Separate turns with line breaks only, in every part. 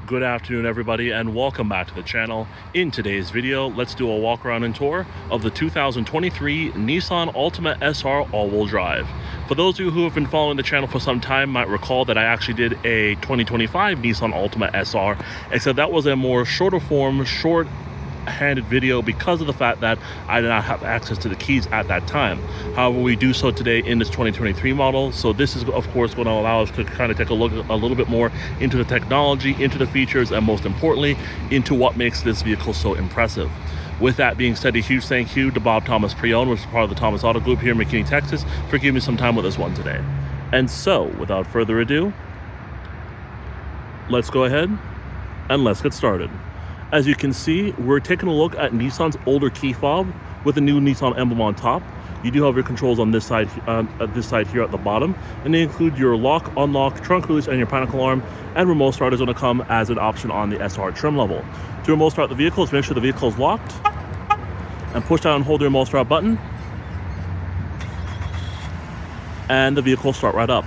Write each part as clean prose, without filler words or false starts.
Good afternoon, everybody, and welcome back to the channel. In today's video, let's do a walk around and tour of the 2023 Nissan Altima SR all-wheel drive. For those of you who have been following the channel for some time might recall that I actually did a 2025 Nissan Altima SR, except that was a more shorter form, short-handed video because of the fact that I did not have access to the keys at that time. However, we do so today in this 2023 model, so this is of course going to allow us to kind of take a look a little bit more into the technology, into the features, and most importantly into what makes this vehicle so impressive. With that being said, a huge thank you to Bob Thomas Pre-Owned, which is part of the Thomas Auto Group here in McKinney, Texas, for giving me some time with this one today. And so without further ado, let's go ahead and let's get started. As you can see, we're taking a look at Nissan's older key fob with the new Nissan emblem on top. You do have your controls on this side here at the bottom, and they include your lock, unlock, trunk release, and your panic alarm. And remote start is going to come as an option on the SR trim level. To remote start the vehicle, make sure the vehicle is locked, and push down and hold the remote start button, and the vehicle will start right up.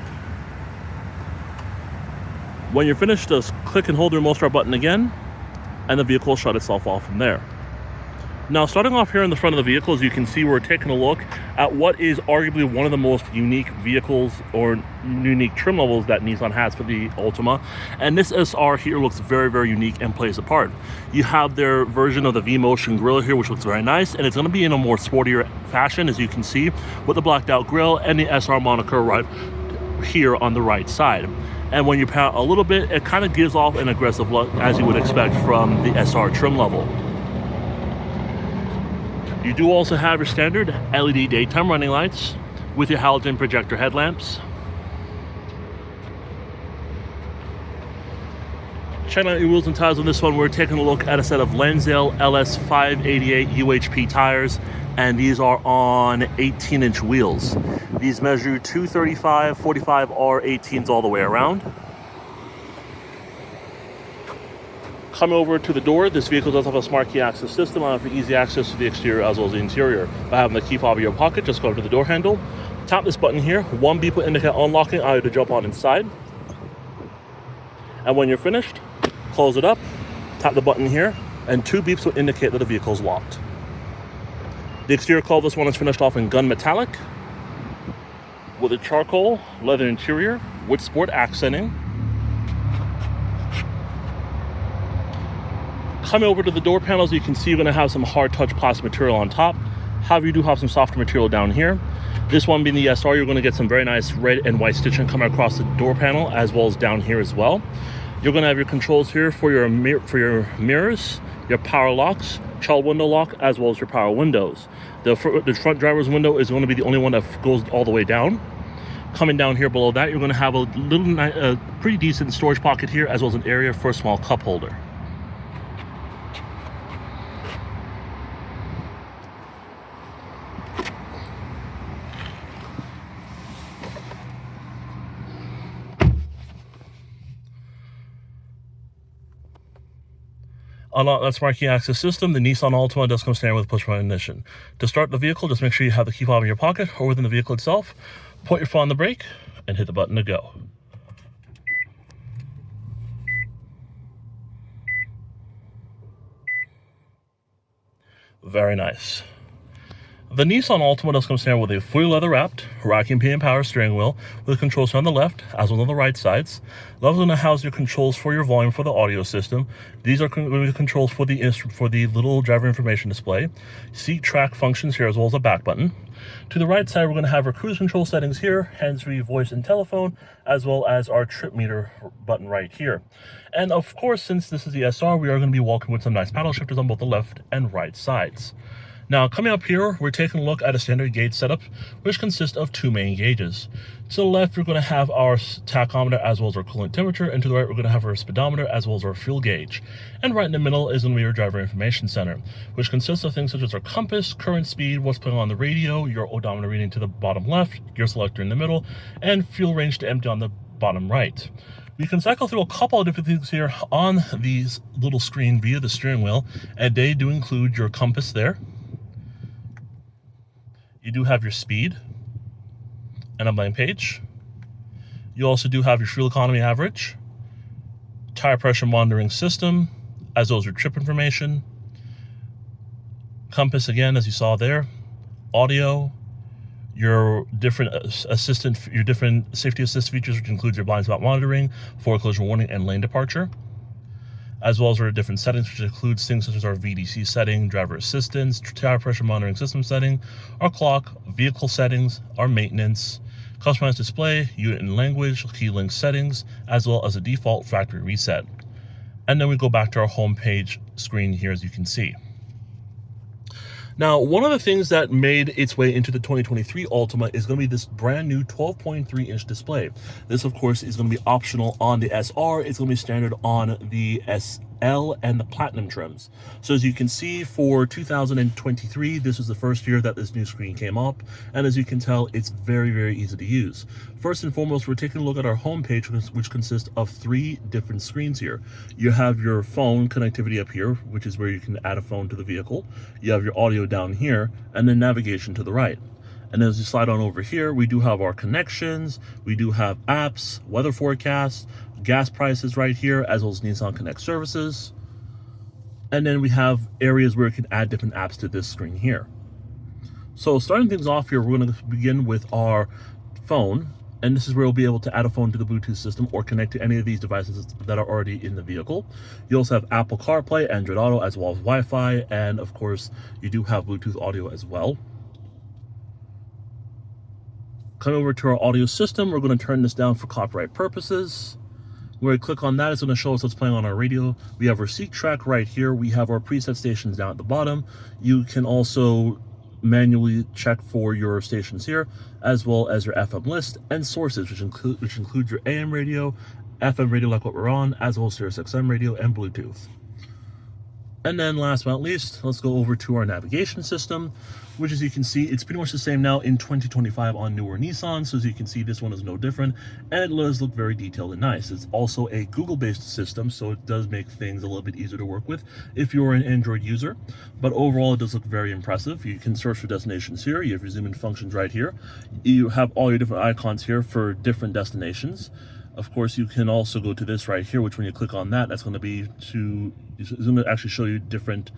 When you're finished, just click and hold the remote start button again, and the vehicle will shut itself off from there. Now, starting off here in the front of the vehicle, as you can see, we're taking a look at what is arguably one of the most unique vehicles or unique trim levels that Nissan has for the Altima. And this SR here looks very, very unique and plays a part. You have their version of the V-Motion grille here, which looks very nice, and it's going to be in a more sportier fashion, as you can see, with the blacked out grille and the SR moniker right here on the right side. And when you pound a little bit, it kind of gives off an aggressive look, as you would expect from the SR trim level. You do also have your standard LED daytime running lights with your halogen projector headlamps. Checking out your wheels and tires on this one, we're taking a look at a set of Lansdale LS588 UHP tires, and these are on 18-inch wheels. These measure 235, 45R 18s all the way around. Coming over to the door, this vehicle does have a smart key access system, allowing for easy access to the exterior as well as the interior. By having the key fob in your pocket, just go over to the door handle, tap this button here. One beep will indicate unlocking, allow you to jump on inside. And when you're finished, close it up, tap the button here, and two beeps will indicate that the vehicle is locked. The exterior color of this one is finished off in gun metallic with a charcoal leather interior with sport accenting. Coming over to the door panels, you can see you're going to have some hard touch plastic material on top. However, you do have some softer material down here. This one being the SR, you're going to get some very nice red and white stitching coming across the door panel as well as down here as well. You're going to have your controls here for your mirrors, your power locks, child window lock, as well as your power windows. The front driver's window is going to be the only one that goes all the way down. Coming down here below that, you're going to have a pretty decent storage pocket here, as well as an area for a small cup holder. Unlock that smart key access system, the Nissan Altima does come standard with push-button ignition. To start the vehicle, just make sure you have the key fob in your pocket or within the vehicle itself. Put your foot on the brake and hit the button to go. Very nice. The Nissan Altima does come standard with a fully leather-wrapped, racking pinion power steering wheel with controls on the left as well as on the right sides. Levels going to house your controls for your volume for the audio system. These are going to be the controls for the little driver information display. Seat track functions here as well as a back button. To the right side, we're going to have our cruise control settings here, hands-free voice and telephone, as well as our trip meter button right here. And of course, since this is the SR, we are going to be walking with some nice paddle shifters on both the left and right sides. Now, coming up here, we're taking a look at a standard gauge setup, which consists of two main gauges. To the left, we're going to have our tachometer as well as our coolant temperature, and to the right, we're going to have our speedometer as well as our fuel gauge. And right in the middle is going to be your driver information center, which consists of things such as our compass, current speed, what's playing on the radio, your odometer reading to the bottom left, gear selector in the middle, and fuel range to empty on the bottom right. We can cycle through a couple of different things here on these little screen via the steering wheel, and they do include your compass there. You do have your speed and a blank page. You also do have your fuel economy average, tire pressure monitoring system, as well as your trip information. Compass again, as you saw there. Audio, your different your different safety assist features, which includes your blind spot monitoring, forward collision warning, and lane departure, as well as our different settings, which includes things such as our VDC setting, driver assistance, tire pressure monitoring system setting, our clock, vehicle settings, our maintenance, customized display, unit and language, key link settings, as well as a default factory reset. And then we go back to our home page screen here, as you can see. Now, one of the things that made its way into the 2023 Altima is going to be this brand new 12.3-inch display. This, of course, is going to be optional on the SR. It's going to be standard on the SL and the Platinum trims. So as you can see, for 2023, this was the first year that this new screen came up. And as you can tell, it's very, very easy to use. First and foremost, we're taking a look at our home page, which consists of 3 different screens here. You have your phone connectivity up here, which is where you can add a phone to the vehicle. You have your audio down here, and then navigation to the right. And as you slide on over here, we do have our connections, we do have apps, weather forecasts, gas prices right here, as well as Nissan Connect services. And then we have areas where you can add different apps to this screen here. So starting things off here, we're going to begin with our phone. And this is where we'll be able to add a phone to the Bluetooth system or connect to any of these devices that are already in the vehicle. You also have Apple CarPlay, Android Auto, as well as Wi-Fi, and of course, you do have Bluetooth audio as well. Coming over to our audio system, we're going to turn this down for copyright purposes. Where we click on that, it's going to show us what's playing on our radio. We have our seat track right here. We have our preset stations down at the bottom. You can also manually check for your stations here, as well as your FM list and sources, which includes your AM radio, FM radio like what we're on, as well as Sirius XM radio and Bluetooth. And then last but not least, let's go over to our navigation system, which as you can see, it's pretty much the same now in 2025 on newer Nissan. So as you can see, this one is no different, and it does look very detailed and nice. It's also a Google-based system, so it does make things a little bit easier to work with if you're an Android user. But overall, it does look very impressive. You can search for destinations here. You have your zoom-in functions right here. You have all your different icons here for different destinations. Of course, you can also go to this right here, which when you click on that, that's going to be it's going to actually show you different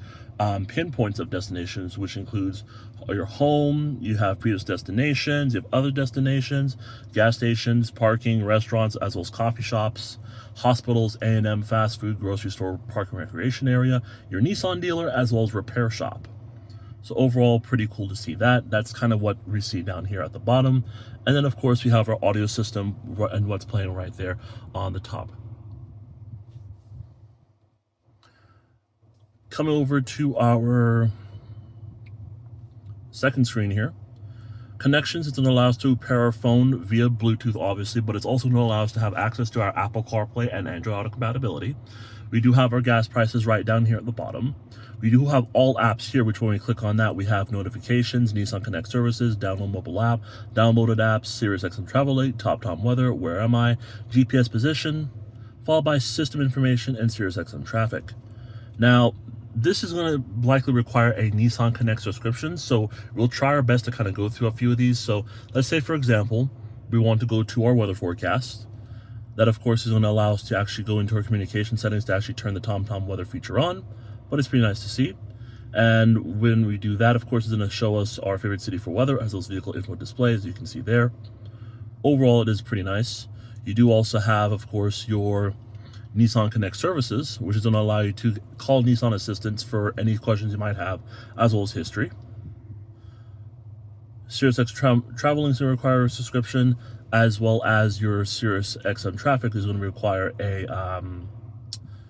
pinpoints of destinations, which includes your home, you have previous destinations, you have other destinations, gas stations, parking, restaurants, as well as coffee shops, hospitals, A&M, fast food, grocery store, park and recreation area, your Nissan dealer, as well as repair shop. So overall, pretty cool to see that. That's kind of what we see down here at the bottom. And then, of course, we have our audio system and what's playing right there on the top. Coming over to our second screen here. Connections, it's going to allow us to pair our phone via Bluetooth, obviously, but it's also going to allow us to have access to our Apple CarPlay and Android Auto compatibility. We do have our gas prices right down here at the bottom. We do have all apps here, which when we click on that, we have notifications, Nissan Connect services, download mobile app, downloaded apps, Sirius XM Travel Late, Top Time Weather, Where Am I, GPS position, followed by system information and Sirius XM traffic. Now, this is going to likely require a Nissan Connect subscription, so we'll try our best to kind of go through a few of these. So let's say, for example, we want to go to our weather forecast. That, of course, is going to allow us to actually go into our communication settings to actually turn the TomTom weather feature on, but it's pretty nice to see. And when we do that, of course, it's going to show us our favorite city for weather as those vehicle info displays, you can see there. Overall, it is pretty nice. You do also have, of course, your Nissan Connect services, which is going to allow you to call Nissan assistants for any questions you might have, as well as history. Sirius XM Traveling is going to require a subscription, as well as your Sirius XM Traffic is going to require a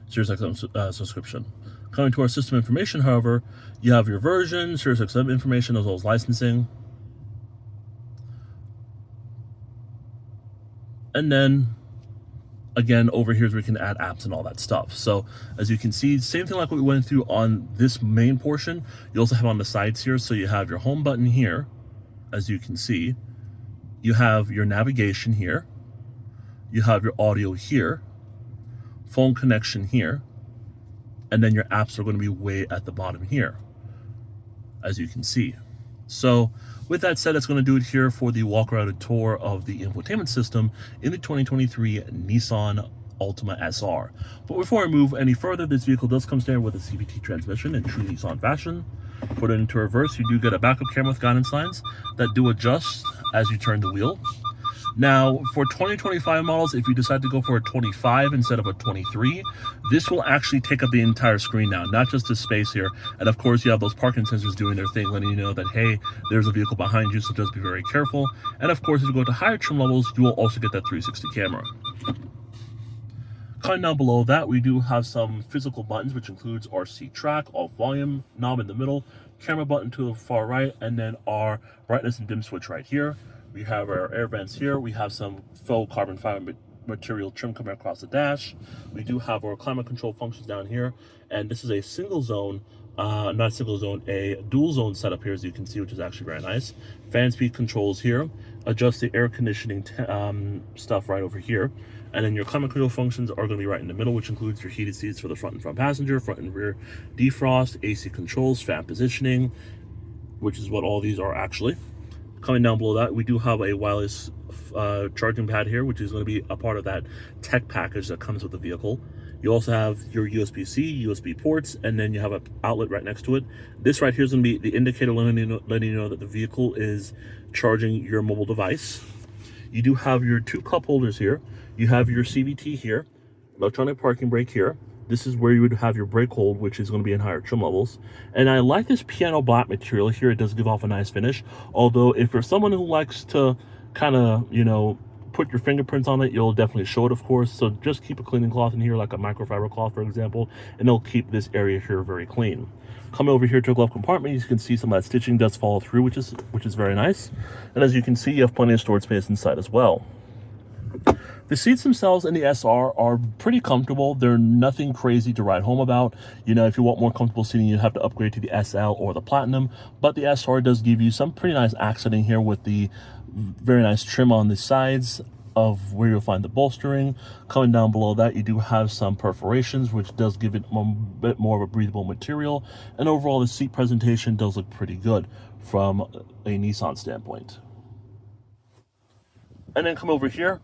Sirius XM subscription. Coming to our system information, however, you have your version, Sirius XM information, as well as licensing. And then, again, over here is where we can add apps and all that stuff. So, as you can see, same thing like what we went through on this main portion, you also have on the sides here. So you have your home button here, as you can see. You have your navigation here. You have your audio here. Phone connection here. And then your apps are going to be way at the bottom here, as you can see. So with that said, that's going to do it here for the walk around tour of the infotainment system in the 2023 Nissan Altima SR. But before I move any further, this vehicle does come standard with a CVT transmission in true Nissan fashion. Put it into reverse, you do get a backup camera with guidance lines that do adjust as you turn the wheel. Now, for 2025 models, if you decide to go for a 25 instead of a 23, this will actually take up the entire screen now, not just the space here. And of course, you have those parking sensors doing their thing, letting you know that, hey, there's a vehicle behind you, so just be very careful. And of course, if you go to higher trim levels, you will also get that 360 camera. Coming down below that, we do have some physical buttons, which includes our seat track, our volume knob in the middle, camera button to the far right, and then our brightness and dim switch right here. We have our air vents here. We have some faux carbon fiber material trim coming across the dash. We do have our climate control functions down here. And this is a single zone, not single zone, a dual zone setup here, as you can see, which is actually very nice. Fan speed controls here. Adjust the air conditioning stuff right over here. And then your climate control functions are going to be right in the middle, which includes your heated seats for the front and front passenger, front and rear defrost, AC controls, fan positioning, which is what all these are actually. Coming down below that, we do have a wireless charging pad here, which is going to be a part of that tech package that comes with the vehicle. You also have your USB-C, USB ports, and then you have an outlet right next to it. This right here is going to be the indicator letting you know that the vehicle is charging your mobile device. You do have your two cup holders here. You have your CVT here, electronic parking brake here. This is where you would have your brake hold, which is going to be in higher trim levels. And I like this piano black material here. It does give off a nice finish. Although if you're someone who likes to kind of, you know, put your fingerprints on it, you'll definitely show it, of course. So just keep a cleaning cloth in here, like a microfiber cloth, for example, and it'll keep this area here very clean. Coming over here to the glove compartment, you can see some of that stitching does follow through, which is very nice. And as you can see, you have plenty of storage space inside as well. The seats themselves in the SR are pretty comfortable. They're nothing crazy to ride home about. You know, if you want more comfortable seating, you have to upgrade to the SL or the Platinum. But the SR does give you some pretty nice accenting here with the very nice trim on the sides of where you'll find the bolstering. Coming down below that, you do have some perforations, which does give it a bit more of a breathable material. And overall, the seat presentation does look pretty good from a Nissan standpoint. And then come over here.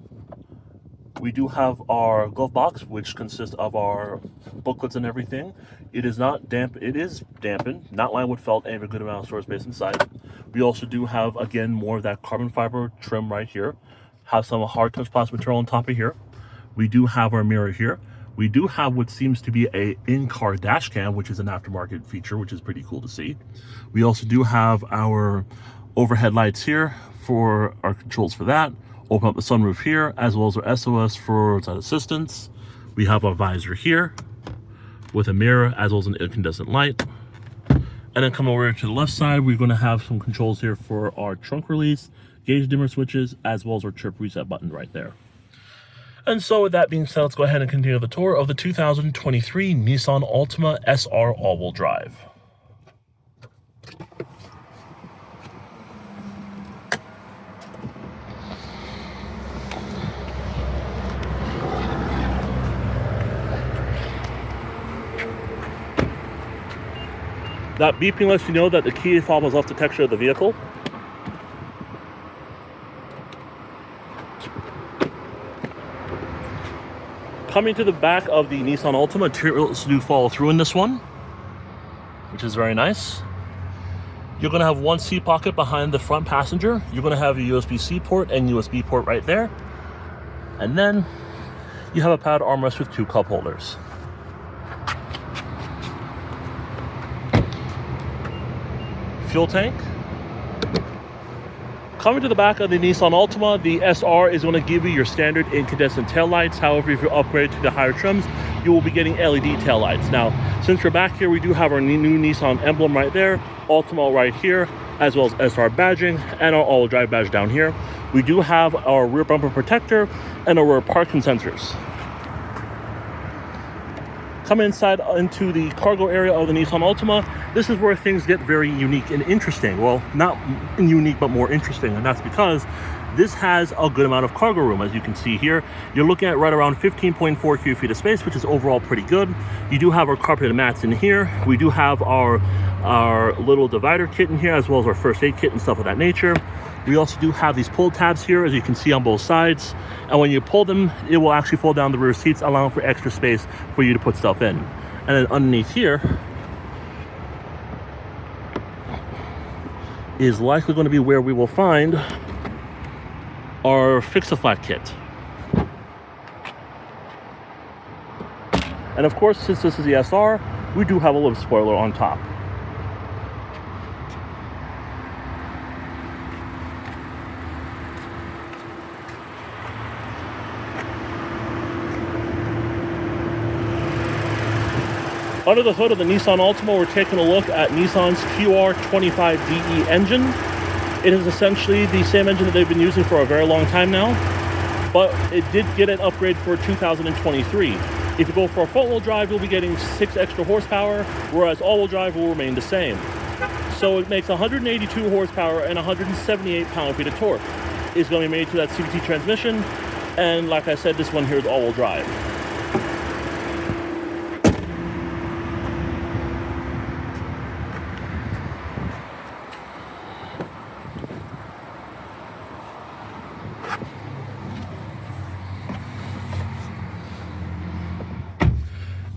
We do have our glove box, which consists of our booklets and everything. It is not damp. It is dampened, not lined with felt, and have a good amount of storage space inside. We also do have, again, more of that carbon fiber trim right here. Have some hard touch plastic material on top of here. We do have our mirror here. We do have what seems to be a in-car dash cam, which is an aftermarket feature, which is pretty cool to see. We also do have our overhead lights here for our controls for that. Open up the sunroof here, as well as our SOS for roadside assistance. We have our visor here with a mirror, as well as an incandescent light. And then come over to the left side, we're going to have some controls here for our trunk release, gauge dimmer switches, as well as our trip reset button right there. And so with that being said, let's go ahead and continue the tour of the 2023 Nissan Altima SR all-wheel drive. That beeping lets you know that the key fob has left the texture of the vehicle. Coming to the back of the Nissan Altima, materials do follow through in this one, which is very nice. You're going to have one seat pocket behind the front passenger. You're going to have a USB-C port and USB port right there. And then you have a powered armrest with two cup holders. Fuel tank. Coming to the back of the Nissan Altima, the SR is going to give you your standard incandescent taillights. However, if you upgrade to the higher trims, you will be getting LED taillights. Now, since we're back here, we do have our new Nissan emblem right there, Altima right here, as well as SR badging, and our all-wheel drive badge down here. We do have our rear bumper protector and our rear parking sensors. Come inside into the cargo area of the Nissan Altima. This is where things get very unique and interesting. Well, not unique, but more interesting. And that's because this has a good amount of cargo room. As you can see here, you're looking at right around 15.4 cubic feet of space, which is overall pretty good. You do have our carpeted mats in here. We do have our little divider kit in here, as well as our first aid kit and stuff of that nature. We also do have these pull tabs here, as you can see on both sides. And when you pull them, it will actually fold down the rear seats, allowing for extra space for you to put stuff in. And then underneath here is likely going to be where we will find our Fix-A-Flat kit. And of course, since this is the SR, we do have a little spoiler on top. Under the hood of the Nissan Altima, we're taking a look at Nissan's QR25DE engine. It is essentially the same engine that they've been using for a very long time now, but it did get an upgrade for 2023. If you go for a front-wheel drive, you'll be getting 6 extra horsepower, whereas all-wheel drive will remain the same. So it makes 182 horsepower and 178 pound-feet of torque. It's going to be made to that CVT transmission, and like I said, this one here is all-wheel drive.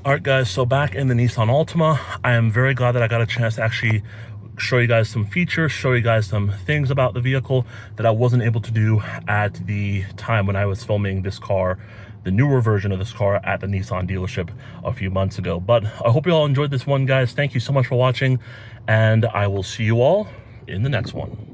All right, guys, so back in the Nissan Altima, I am very glad that I got a chance to actually show you guys some features, show you guys some things about the vehicle that I wasn't able to do at the time when I was filming this car, the newer version of this car at the Nissan dealership a few months ago. But I hope you all enjoyed this one, guys. Thank you so much for watching, and I will see you all in the next one.